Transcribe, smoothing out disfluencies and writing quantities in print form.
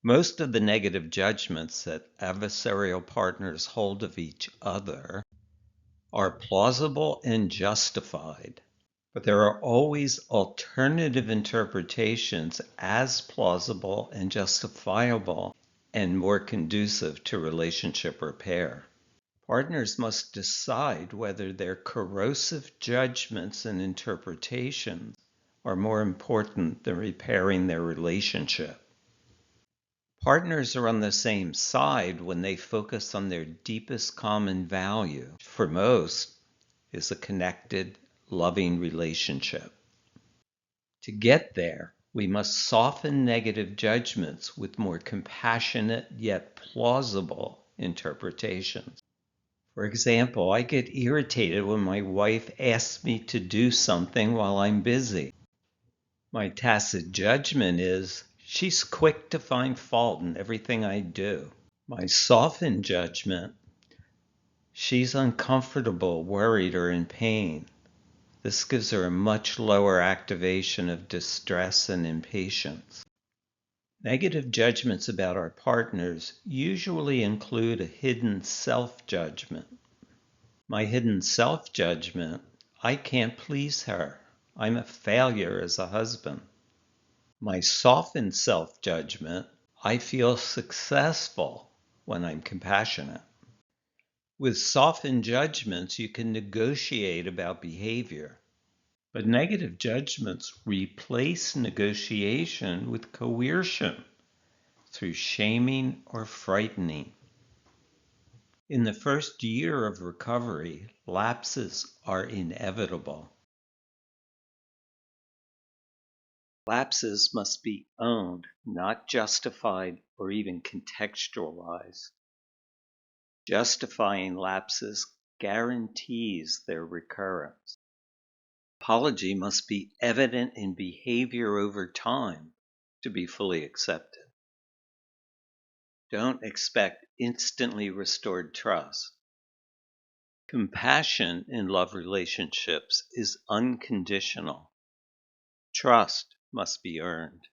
Most of the negative judgments that adversarial partners hold of each other are plausible and justified, but there are always alternative interpretations as plausible and justifiable and more conducive to relationship repair. Partners must decide whether their corrosive judgments and interpretations are more important than repairing their relationship. Partners are on the same side when they focus on their deepest common value. For most, is a connected, loving relationship. To get there, we must soften negative judgments with more compassionate yet plausible interpretations. For example, I get irritated when my wife asks me to do something while I'm busy. My tacit judgment is she's quick to find fault in everything I do. My softened judgment, she's uncomfortable, worried, or in pain. This gives her a much lower activation of distress and impatience. Negative judgments about our partners usually include a hidden self-judgment. My hidden self-judgment, I can't please her. I'm a failure as a husband. My softened self-judgment, I feel successful when I'm compassionate. With softened judgments, you can negotiate about behavior. But negative judgments replace negotiation with coercion through shaming or frightening. In the first year of recovery, lapses are inevitable. Lapses must be owned, not justified or even contextualized. Justifying lapses guarantees their recurrence. Apology must be evident in behavior over time to be fully accepted. Don't expect instantly restored trust. Compassion in love relationships is unconditional. Trust must be earned.